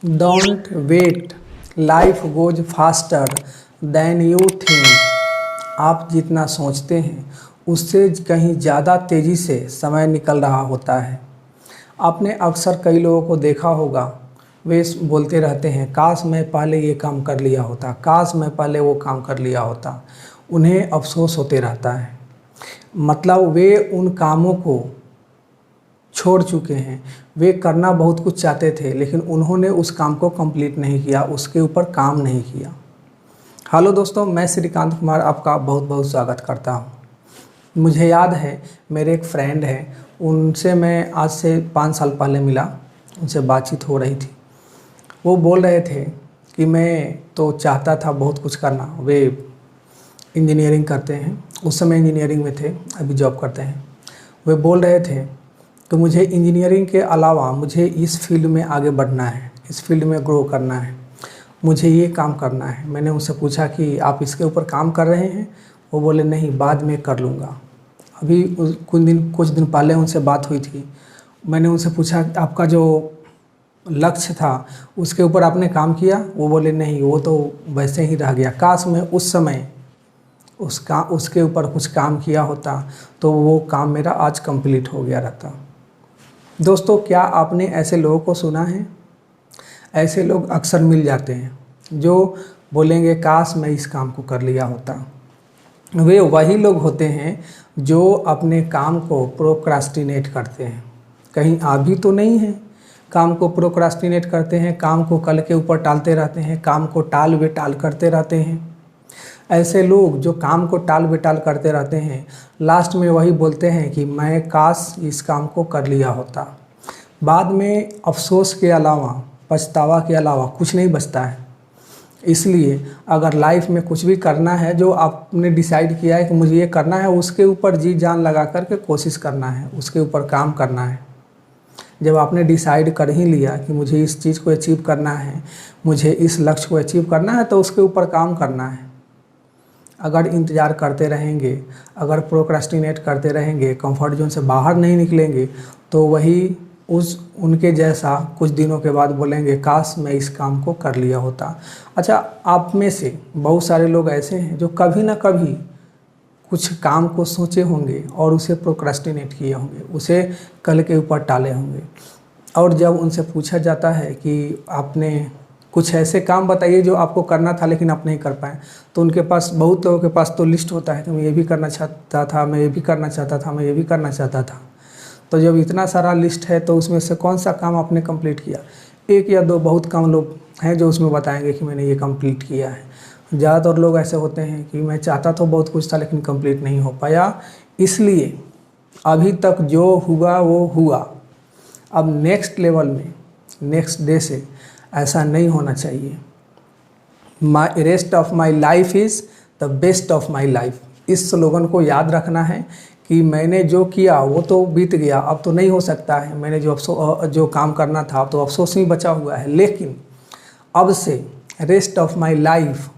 Don't wait, life goes faster than you think. आप जितना सोचते हैं उससे कहीं ज़्यादा तेज़ी से समय निकल रहा होता है। आपने अक्सर कई लोगों को देखा होगा, वे बोलते रहते हैं काश मैं पहले ये काम कर लिया होता, काश मैं पहले वो काम कर लिया होता। उन्हें अफसोस होते रहता है, मतलब वे उन कामों को छोड़ चुके हैं। वे करना बहुत कुछ चाहते थे लेकिन उन्होंने उस काम को कंप्लीट नहीं किया, उसके ऊपर काम नहीं किया। हेलो दोस्तों, मैं श्रीकांत कुमार आपका बहुत बहुत स्वागत करता हूं। मुझे याद है, मेरे एक फ्रेंड हैं, उनसे मैं आज से 5 साल पहले मिला, उनसे बातचीत हो रही थी। वो बोल रहे थे कि मैं तो चाहता था बहुत कुछ करना। वे इंजीनियरिंग करते हैं, उस समय इंजीनियरिंग में थे, अभी जॉब करते हैं। वे बोल रहे थे कि मुझे इंजीनियरिंग के अलावा मुझे इस फील्ड में आगे बढ़ना है, इस फील्ड में ग्रो करना है, मुझे ये काम करना है। मैंने उनसे पूछा कि आप इसके ऊपर काम कर रहे हैं? वो बोले नहीं, बाद में कर लूँगा। अभी कुछ दिन पहले उनसे बात हुई थी। मैंने उनसे पूछा आपका जो लक्ष्य था उसके ऊपर आपने काम किया? वो बोले नहीं, वो तो वैसे ही रह गया। काश मैं उस समय उसके ऊपर कुछ काम किया होता तो वो काम मेरा आज कंप्लीट हो गया रहता। दोस्तों, क्या आपने ऐसे लोगों को सुना है? ऐसे लोग अक्सर मिल जाते हैं जो बोलेंगे काश मैं इस काम को कर लिया होता। वे वही लोग होते हैं जो अपने काम को प्रोक्रास्टिनेट करते हैं। कहीं आ भी तो नहीं है, काम को प्रोक्रास्टिनेट करते हैं, काम को कल के ऊपर टालते रहते हैं, काम को टाल बेटाल करते रहते हैं। ऐसे लोग जो काम को टाल बेटाल करते रहते हैं, लास्ट में वही बोलते हैं कि मैं काश इस काम को कर लिया होता। बाद में अफसोस के अलावा, पछतावा के अलावा कुछ नहीं बचता है। इसलिए अगर लाइफ में कुछ भी करना है, जो आपने डिसाइड किया है कि मुझे ये करना है, उसके ऊपर जी जान लगा करके कोशिश करना है, उसके ऊपर काम करना है। जब आपने डिसाइड कर ही लिया कि मुझे इस चीज़ को अचीव करना है, मुझे इस लक्ष्य को अचीव करना है, तो उसके ऊपर काम करना है। अगर इंतज़ार करते रहेंगे, अगर प्रोक्रास्टिनेट करते रहेंगे, कंफर्ट जोन से बाहर नहीं निकलेंगे, तो वही उनके जैसा कुछ दिनों के बाद बोलेंगे काश मैं इस काम को कर लिया होता। अच्छा, आप में से बहुत सारे लोग ऐसे हैं जो कभी ना कभी कुछ काम को सोचे होंगे और उसे प्रोक्रास्टिनेट किए होंगे, उसे कल के ऊपर टाले होंगे। और जब उनसे पूछा जाता है कि आपने कुछ ऐसे काम बताइए जो आपको करना था लेकिन आप नहीं कर पाए, तो उनके पास, बहुत लोगों के पास तो लिस्ट होता है कि मैं ये भी करना चाहता था, मैं ये भी करना चाहता था, मैं ये भी करना चाहता था। तो जब इतना सारा लिस्ट है तो उसमें से कौन सा काम आपने कंप्लीट किया? एक या दो बहुत कम लोग हैं जो उसमें बताएंगे कि मैंने ये कंप्लीट किया है। ज़्यादातर लोग ऐसे होते हैं कि मैं चाहता तो बहुत कुछ था लेकिन कंप्लीट नहीं हो पाया, इसलिए अभी तक जो हुआ वो हुआ। अब नेक्स्ट लेवल में, नेक्स्ट डे से ऐसा नहीं होना चाहिए। My rest of my life is the best of my life. इस स्लोगन को याद रखना है कि मैंने जो किया वो तो बीत गया, अब तो नहीं हो सकता है। मैंने जो काम करना था अब तो अफसोस ही बचा हुआ है, लेकिन अब से rest of my life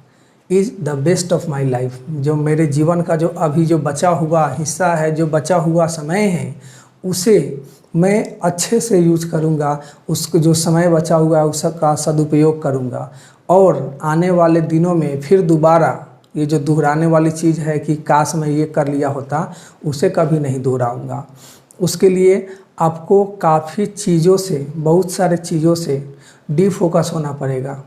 is the best of my life. जो मेरे जीवन का जो अभी जो बचा हुआ हिस्सा है, जो बचा हुआ समय है, उसे मैं अच्छे से यूज करूँगा। उसको जो समय बचा हुआ है उसका सदुपयोग करूँगा और आने वाले दिनों में फिर दोबारा ये जो दोहराने वाली चीज़ है कि काश मैं ये कर लिया होता, उसे कभी नहीं दोहराऊँगा। उसके लिए आपको काफ़ी चीज़ों से, बहुत सारे चीज़ों से डिफोकस होना पड़ेगा।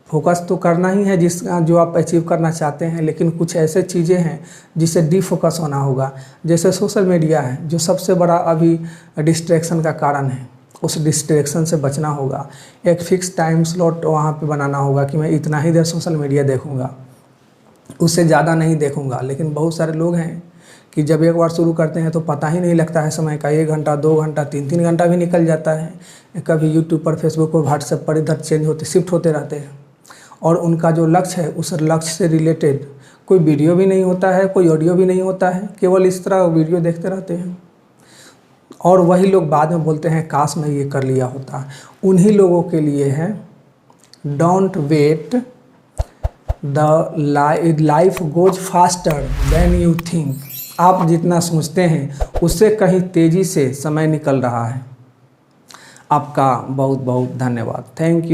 फोकस तो करना ही है जो आप अचीव करना चाहते हैं, लेकिन कुछ ऐसे चीज़ें हैं जिससे डिफोकस होना होगा। जैसे सोशल मीडिया है जो सबसे बड़ा अभी डिस्ट्रैक्शन का कारण है, उस डिस्ट्रैक्शन से बचना होगा। एक फिक्स टाइम स्लॉट वहाँ पे बनाना होगा कि मैं इतना ही देर सोशल मीडिया देखूँगा, उससे ज़्यादा नहीं देखूँगा। लेकिन बहुत सारे लोग हैं कि जब एक बार शुरू करते हैं तो पता ही नहीं लगता है समय का। 1 घंटा, 2 घंटा, 3 घंटा भी निकल जाता है। कभी यूट्यूब पर, फेसबुक पर, व्हाट्सएप पर इधर शिफ्ट होते रहते हैं और उनका जो लक्ष्य है उस लक्ष्य से रिलेटेड कोई वीडियो भी नहीं होता है, कोई ऑडियो भी नहीं होता है, केवल इस तरह वीडियो देखते रहते हैं। और वही लोग बाद में बोलते हैं काश मैं ये कर लिया होता। उन्हीं लोगों के लिए है don't wait, the life goes faster than you think. आप जितना सोचते हैं उससे कहीं तेज़ी से समय निकल रहा है। आपका बहुत बहुत धन्यवाद। Thank you.